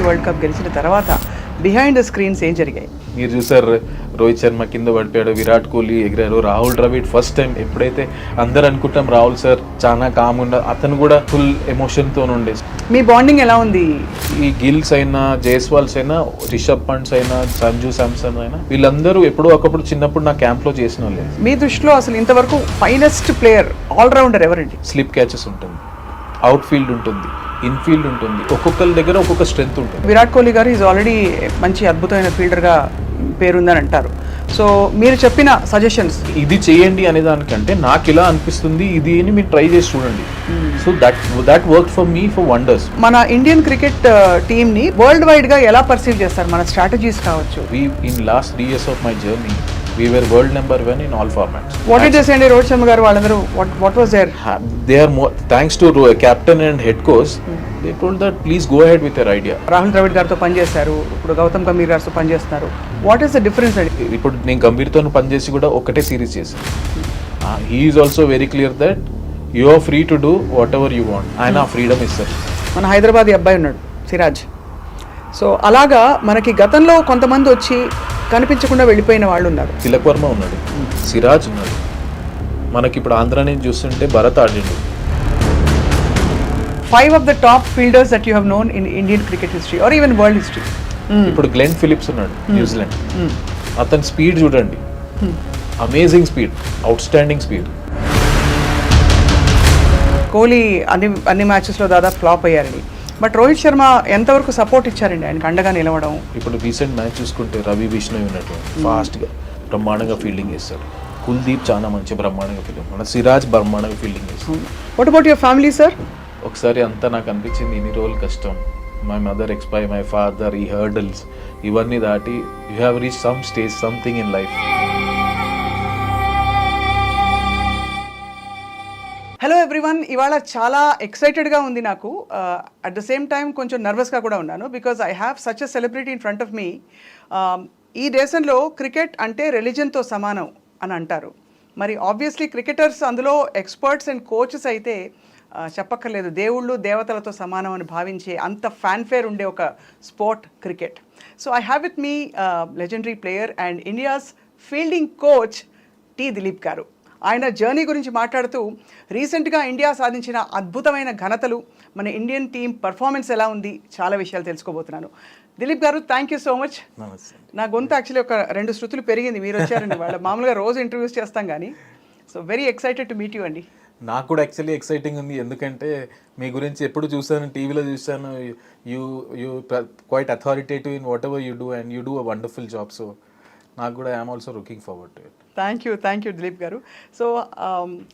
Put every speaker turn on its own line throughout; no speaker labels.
World cup గెలిచిన తర్వాత behind the screens ఏం జరిగాయి?
మీరు చూసారు, రోహిత్ శర్మ కింద పడిపోయాడు, విరాట్ కోహ్లీ ఎగిరారు, రాహుల్ ద్రవిడ్ ఫస్ట్ టైం ఎప్పుడైతే అందరు అనుకుంటాం రాహుల్ సార్ చాలా కామ్ ఉండ, అతను కూడా ఫుల్ ఎమోషన్తో ఉండే.
మీ బాండింగ్ ఎలా ఉంది?
ఈ గిల్స్ అయినా, జైస్వాల్స్ అయినా, రిషబ్ పంట్స్ అయినా, సంజు శాంసన్ అయినా, వీళ్ళందరూ ఎప్పుడో ఒకప్పుడు చిన్నప్పుడు నా క్యాంప్లో చేసిన వాళ్ళే.
మీ దృష్టిలో అసలు ఇంతవరకు ఫైనెస్ట్ ప్లేయర్ ఆల్రౌండర్ ఎవరండి?
స్లిప్ క్యాచెస్ ఉంటుంది, అవుట్ ఫీల్డ్ ఉంటుంది, ఇన్ఫీల్డ్ ఉంటుంది, ఒక్కొక్కరి దగ్గర ఒక్కొక్క స్ట్రెంత్ ఉంటుంది.
విరాట్ కోహ్లీ గారు ఈజ్ ఆల్రెడీ మంచి అద్భుతమైన ఫీల్డర్గా పేరుందని అంటారు. సో మీరు చెప్పిన సజెషన్స్
ఇది చేయండి అనే దానికంటే నాకు ఇలా అనిపిస్తుంది ఇది అని మీరు ట్రై చేసి చూడండి. So that work for me for wonders.
మన ఇండియన్ క్రికెట్ టీమ్ని వరల్డ్ వైడ్గా ఎలా పర్సీవ్ చేస్తారు? మన స్ట్రాటజీస్ కావచ్చు.
In last 3 years of my journey we were world number 1 in all formats.
What did they say? Rohit Sharma గారు వాళ్ళందరూ what was their
they are more thanks to captain and head coach. They told that please go ahead with your idea.
Rahul Dravid గారితో పనిచేశారు, ఇప్పుడు గౌతమ్ గంభీర్ గారితో పనిచేస్తున్నారు. What is the difference అండి?
ఇప్పుడు నేను గంభీర్తో పనిచేసి కూడా ఒకటే సిరీస్ చేశాను. He is also very clear that you are free to do whatever you want. ఆయన ఫ్రీడమ్ ఇస్తారు.
మన హైదరాబాద్ అబ్బాయి ఉన్నాడు సిరాజ్. సో అలాగా మనకి గతంలో కొంతమంది వచ్చి కనిపించకుండా వెళ్ళిపోయిన వాళ్ళు ఉన్నారు.
తిలక్ వర్మ ఉన్నాడు, సిరాజ్ ఉన్నాడు, మనకి ఇప్పుడు ఆంధ్ర నుంచి చూస్తుంటే Bharat ఆడిండు.
5 of the top fielders that you have known in Indian cricket history or even world history.
ఇప్పుడు గ్లెన్ ఫిలిప్స్ ఉన్నాడు, న్యూజిలాండ్. అతని స్పీడ్ చూడండి, amazing speed, out standing speed.
Kohli అన్ని మ్యాచెస్లో దాదాపు ఫ్లాప్ అయ్యారండి. బట్ రోహిత్ శర్మ ఎంతవరకు సపోర్ట్ ఇచ్చారండి ఆయనకు అండగా నిలవడం?
ఇప్పుడు రీసెంట్ మ్యాచ్ చూసుకుంటే రవి బిష్ణోయ్ ఉన్నట్టు ఫాస్ట్గా బ్రహ్మాండంగా ఫీల్డింగ్ చేస్తాడు. కుల్దీప్ చాలా మంచి బ్రహ్మాండంగా ఫీల్డింగ్, మన సిరాజ్ బ్రహ్మాండంగా ఫీల్డింగ్ చేస్తాడు.
What about your family sir?
ఒకసారి అంతా నాకు అనిపించింది ఇన్ని రోజులు కష్టం, my mother expire, my father, ఈ హర్డల్స్ ఇవన్నీ దాటి you have reach some stage, something in life.
Hello everyone, ఇవాళ చాలా ఎక్సైటెడ్గా ఉంది నాకు. అట్ ద సేమ్ టైం కొంచెం నర్వస్గా కూడా ఉన్నాను, because I have such a celebrity in front of me. ఈ దేశంలో క్రికెట్ అంటే రిలీజన్తో సమానం అని అంటారు. మరి ఆబ్వియస్లీ క్రికెటర్స్ అందులో ఎక్స్పర్ట్స్ అండ్ కోచెస్ అయితే చెప్పక్కర్లేదు, దేవుళ్ళు దేవతలతో సమానం అని భావించే అంత ఫ్యాన్ఫేర్ ఉండే ఒక sport cricket. So I have with me legendary player and India's fielding coach T Dilip గారు. ఆయన జర్నీ గురించి మాట్లాడుతూ రీసెంట్గా ఇండియా సాధించిన అద్భుతమైన ఘనతలు, మన ఇండియన్ టీం పర్ఫార్మెన్స్ ఎలా ఉంది, చాలా విషయాలు తెలుసుకోబోతున్నాను. దిలీప్ గారు, థ్యాంక్ యూ సో మచ్. నా గొంతు యాక్చువల్లీ ఒక 2 శృతులు పెరిగింది మీరు వచ్చారండి. వాళ్ళ మామూలుగా రోజు ఇంటర్వ్యూస్ చేస్తాం కానీ. So very excited to meet you అండి.
నాకు కూడా యాక్చువల్లీ ఎక్సైటింగ్ ఉంది, ఎందుకంటే మీ గురించి ఎప్పుడు చూసాను, టీవీలో చూసాను. You quite authoritative in whatever you do and you do a wonderful job. So నాకు కూడా I'm also looking forward to it.
Thank you Dilip garu. So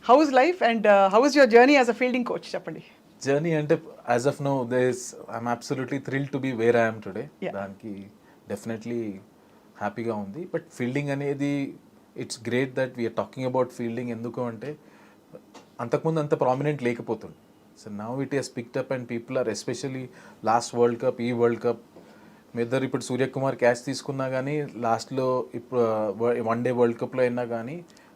how is life and how is your journey as a fielding coach? చెప్పండి.
Journey అంటే as of now I'm absolutely thrilled to be where I'm today. దానికి definitely హ్యాపీగా ఉంది. But fielding అనేది it's great that we're talking about fielding. ఎందుకు అంటే అంతకుముందు అంత ప్రామినెంట్ లేకపోతుంది. So now it has picked up and people are especially last world cup, ఈ వరల్డ్ కప్ మీ ఇద్దరు ఇప్పుడు సూర్యకుమార్ క్యాచ్ తీసుకున్నా కానీ లాస్ట్లో ఇప్పుడు వన్ డే వరల్డ్ కప్లో అయినా కానీ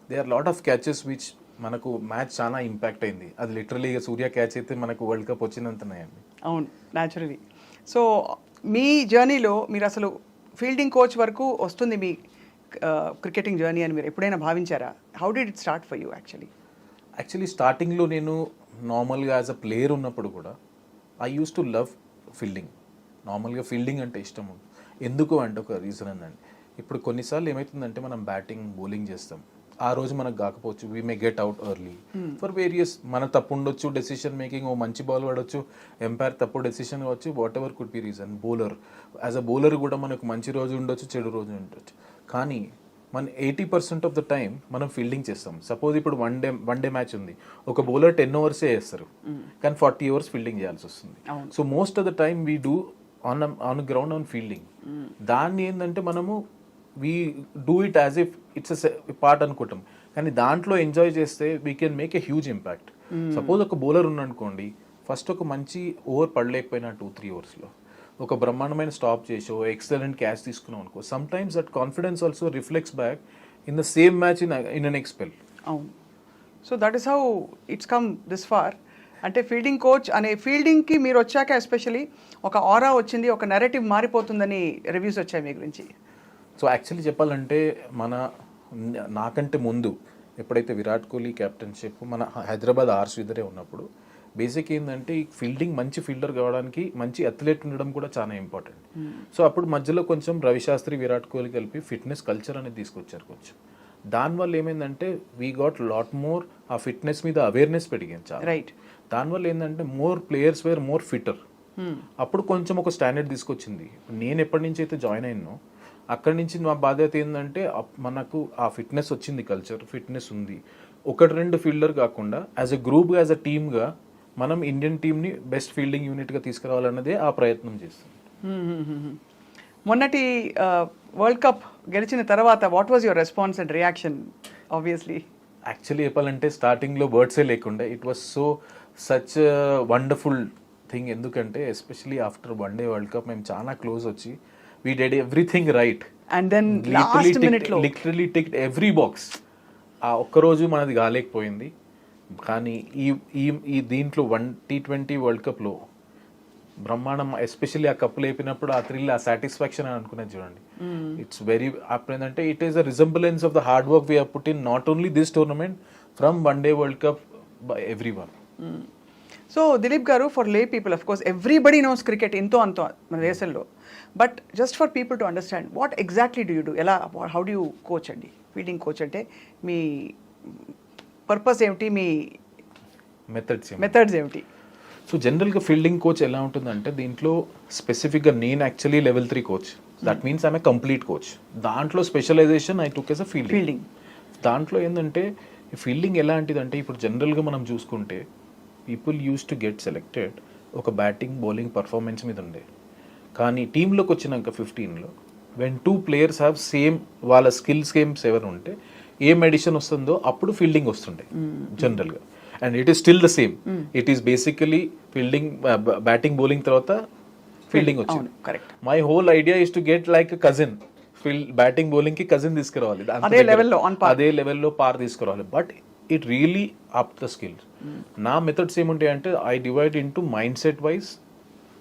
they are lot of catches which మనకు మ్యాచ్ చాలా ఇంపాక్ట్ అయింది. అది లిటరలీ సూర్య క్యాచ్ అయితే మనకు వరల్డ్ కప్ వచ్చినంతనాయండి.
అవును, న్యాచురలీ. సో మీ జర్నీలో మీరు అసలు ఫీల్డింగ్ కోచ్ వరకు వస్తుంది మీ క్రికెటింగ్ జర్నీ అని మీరు ఎప్పుడైనా భావించారా? How did it start for you? Actually
స్టార్టింగ్లో నేను నార్మల్గా యాజ్ అ ప్లేయర్ ఉన్నప్పుడు కూడా I use to love fielding. నార్మల్గా ఫీల్డింగ్ అంటే ఇష్టం. ఎందుకు అంటే ఒక రీజన్ ఉందండి. ఇప్పుడు కొన్నిసార్లు ఏమవుతుందంటే మనం బ్యాటింగ్ బౌలింగ్ చేస్తాం, ఆ రోజు మనకు కాకపోవచ్చు, we may get out early for various, మన తప్పు ఉండొచ్చు, డెసిషన్ మేకింగ్, ఓ మంచి బాల్ పడవచ్చు, ఎంపైర్ తప్పు డెసిషన్ కావచ్చు, what ever could be reason. Bowler as a bowler కూడా మనకు మంచి రోజు ఉండొచ్చు, చెడు రోజు ఉండొచ్చు. కానీ మన 80% ఆఫ్ ద టైం మనం ఫీల్డింగ్ చేస్తాం. సపోజ్ ఇప్పుడు వన్ డే మ్యాచ్ ఉంది, ఒక బౌలర్ 10 overs చేస్తారు, కానీ 40 hours ఫీల్డింగ్ చేయాల్సి వస్తుంది. So most of the time we do on ground on fielding. దాన్ని ఏంటంటే మనము we do it as if it's a part అనుకుంటాం, కానీ దాంట్లో ఎంజాయ్ చేస్తే we can make a huge impact. Suppose ఒక బౌలర్ ఉన్నానుకోండి, ఫస్ట్ ఒక మంచి ఓవర్ పడలేకపోయినా 2-3 overs ఒక బ్రహ్మాండమైన స్టాప్ చేసో ఎక్సలెంట్ క్యాచ్ తీసుకున్నాం అనుకో sometimes that confidence also reflects back in the same match in an next spell.
అవును. So that is how it's come this far. అంటే ఫీల్డింగ్ కోచ్ అనే ఫీల్డింగ్కి మీరు వచ్చాక ఎస్పెషలీ ఒక ఆరా వచ్చింది, ఒక నెరేటివ్ మారిపోతుందని రివ్యూస్ వచ్చాయి మీ గురించి.
సో యాక్చువల్లీ చెప్పాలంటే నాకంటే ముందు ఎప్పుడైతే విరాట్ కోహ్లీ కెప్టెన్షిప్ మన హైదరాబాద్ ఆర్స్ ఇద్దరే ఉన్నప్పుడు బేసిక్ ఏంటంటే ఈ ఫీల్డింగ్ మంచి ఫీల్డర్ కావడానికి మంచి అథ్లెట్ ఉండడం కూడా చాలా ఇంపార్టెంట్. సో అప్పుడు మధ్యలో కొంచెం రవిశాస్త్రి విరాట్ కోహ్లీ కలిపి ఫిట్నెస్ కల్చర్ అనేది తీసుకొచ్చారు కొంచెం. దానివల్ల ఏమైందంటే వీ గాట్ లాట్ మోర్ ఆ ఫిట్నెస్ మీద అవేర్నెస్ పెరిగింది చాలా.
రైట్.
దానివల్ల ఏంటంటే more players were more fitter. అప్పుడు కొంచెం ఒక స్టాండర్డ్ తీసుకొచ్చింది. నేను ఎప్పటి నుంచి అయితే జాయిన్ అయినో అక్కడి నుంచి మా బాధ్యత ఏంటంటే మనకు ఆ ఫిట్నెస్ వచ్చింది, కల్చర్ ఫిట్నెస్ ఉంది. ఒకటి రెండు ఫీల్డర్ కాకుండా as a group as a టీమ్గా మనం ఇండియన్ టీమ్ని బెస్ట్ ఫీల్డింగ్ యూనిట్గా తీసుకురావాలన్నదే ఆ ప్రయత్నం చేస్తాం.
మొన్నటి వరల్డ్ కప్ గెలిచిన తర్వాత what was your response and reaction? Obviously
actually చెప్పాలంటే స్టార్టింగ్లో వర్డ్సే లేకుండా it was such wonderful thing. ఎందుకంటే especially after one day world cup మేము చాలా క్లోజ్ వచ్చి we did everything right
and then last మినిట్లో
లిటరలీ టిక్డ్ ఎవ్రీ బాక్స్. ఆ ఒక్కరోజు మనది కాలేకపోయింది. కానీ ఈ దీంట్లో T20 వరల్డ్ కప్లో బ్రహ్మాండం, ఎస్పెషల్లీ ఆ కప్పు లేపినప్పుడు ఆ థ్రిల్, ఆ సాటిస్ఫాక్షన్ అని అనుకునేది చూడండి. ఇట్స్ వెరీ అప్పుడు ఏంటంటే it is a resemblance of the hard work we have put in not only this tournament from one day world cup by every one.
So Dilip గారు, for లే people of course everybody knows cricket ఎంతో అంతో మన దేశంలో, but just for people to understand what exactly do you do, ఎలా, how do you coach అండి? Fielding coach అంటే మీ purpose ఏమిటి, మీ మెథడ్స్ ఏమిటి?
సో జనరల్గా ఫీల్డింగ్ కోచ్ ఎలా ఉంటుందంటే దీంట్లో స్పెసిఫిక్గా నేను actually level 3 coach. That means I'm a complete coach. దాంట్లో specialization I took as a fielding. దాంట్లో ఏంటంటే ఫీల్డింగ్ ఎలాంటిదంటే ఇప్పుడు జనరల్గా మనం చూసుకుంటే people use to get selected ఒక బ్యాటింగ్ బౌలింగ్ పర్ఫార్మెన్స్ మీద ఉండే. కానీ టీంలోకి వచ్చినాక 15లో వెన్ 2 players హ్యావ్ సేమ్ వాళ్ళ స్కిల్స్ గేమ్స్ ఎవరు ఉంటే ఏం ఎడిషన్ వస్తుందో అప్పుడు ఫీల్డింగ్ వస్తుండే జనరల్గా. And it is still the same. It is basically fielding batting bowling తర్వాత ఫీల్డింగ్ వచ్చింది. My whole idea is to get like cousin batting bowling కి కజిన్ తీసుకురావాలి, అదే లెవెల్లో పార్ తీసుకురావాలి. But it really up the skills. నా మెథడ్స్ ఏముంటాయి అంటే I divide into mind set wise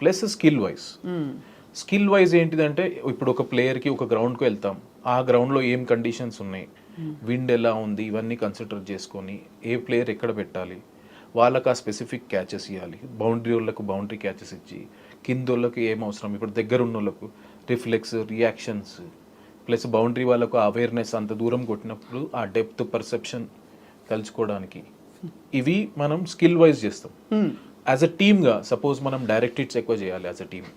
plus skill wise. Skill wise ఏంటిదంటే ఇప్పుడు ఒక ప్లేయర్కి ఒక గ్రౌండ్కి వెళ్తాం, ఆ గ్రౌండ్లో ఏం కండిషన్స్ ఉన్నాయి, విండ్ ఎలా ఉంది, ఇవన్నీ కన్సిడర్ చేసుకొని ఏ ప్లేయర్ ఎక్కడ పెట్టాలి, వాళ్ళకి ఆ స్పెసిఫిక్ క్యాచెస్ ఇవ్వాలి. బౌండరీ వాళ్ళకు బౌండరీ క్యాచెస్ ఇచ్చి, కింద వాళ్ళకి ఏం అవసరం, ఇప్పుడు దగ్గర ఉన్న వాళ్ళకు రిఫ్లెక్స్ రియాక్షన్స్ ప్లస్ బౌండరీ వాళ్ళకు అవేర్నెస్, అంత దూరం కొట్టినప్పుడు ఆ డెప్త్ పర్సెప్షన్ కలుసుకోవడానికి, ఇవి మనం స్కిల్ వైజ్ చేస్తాం. యాజ్ అ టీమ్గా సపోజ్ మనం డైరెక్ట్ హిట్స్ ఎక్కువ చేయాలి, యాజ్ అ టీమ్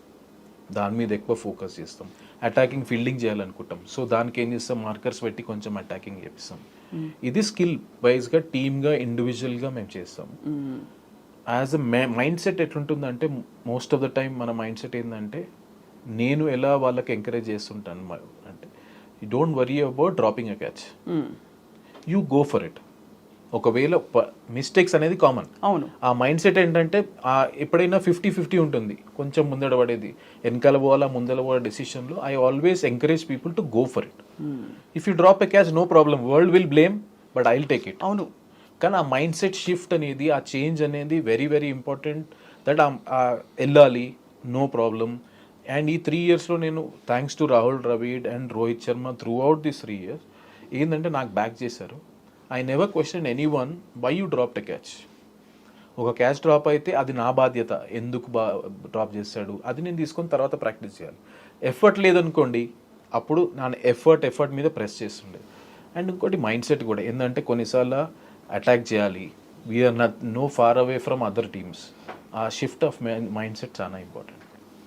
దాని మీద ఎక్కువ ఫోకస్ చేస్తాం. అటాకింగ్ ఫీల్డింగ్ చేయాలనుకుంటాం, సో దానికి ఏం చేస్తాం, మార్కర్స్ పెట్టి కొంచెం అటాకింగ్ చేపిస్తాం. ఇది స్కిల్ వైజ్గా టీమ్గా ఇండివిజువల్గా మేము చేస్తాం. యాజ్ అ మైండ్ సెట్ ఎట్లుంటుందంటే మోస్ట్ ఆఫ్ ద టైం మన మైండ్ సెట్ ఏంటంటే నేను ఎలా వాళ్ళకి ఎంకరేజ్ చేస్తుంటాను అంటే you don't worry about dropping a catch, you go for it. ఒకవేళ మిస్టేక్స్ అనేది కామన్.
అవును.
ఆ మైండ్ సెట్ ఏంటంటే ఎప్పుడైనా 50-50 ఉంటుంది, కొంచెం ముందడ పడేది, వెనకాల పోవాలా ముందర పోవాల డెసిషన్లో. I always encourage people to go for it. If you drop a catch no problem, world will blame, but I will take it.
అవును.
కానీ ఆ మైండ్ సెట్ షిఫ్ట్ అనేది, ఆ చేంజ్ అనేది వెరీ వెరీ ఇంపార్టెంట్. దట్ వెళ్ళాలి, no problem. And ఈ 3 yearsలో నేను thanks to Rahul Dravid and Rohit Sharma throughout this 3 years ఏంటంటే నాకు బ్యాక్ చేశారు. I never question any one why you drop a catch. ఒక క్యాచ్ డ్రాప్ అయితే అది నా బాధ్యత, ఎందుకు డ్రాప్ చేశాడు అది నేను తీసుకొని తర్వాత ప్రాక్టీస్ చేయాలి. ఎఫర్ట్ లేదనుకోండి, అప్పుడు నా ఎఫర్ట్ మీద ప్రెస్ చేస్తుండే. అండ్ ఇంకోటి మైండ్ సెట్ కూడా ఏంటంటే కొన్నిసార్లు అటాక్ చేయాలి, we are no far away from other teams. ఆ షిఫ్ట్ ఆఫ్ మైండ్ సెట్ చాలా ఇంపార్టెంట్.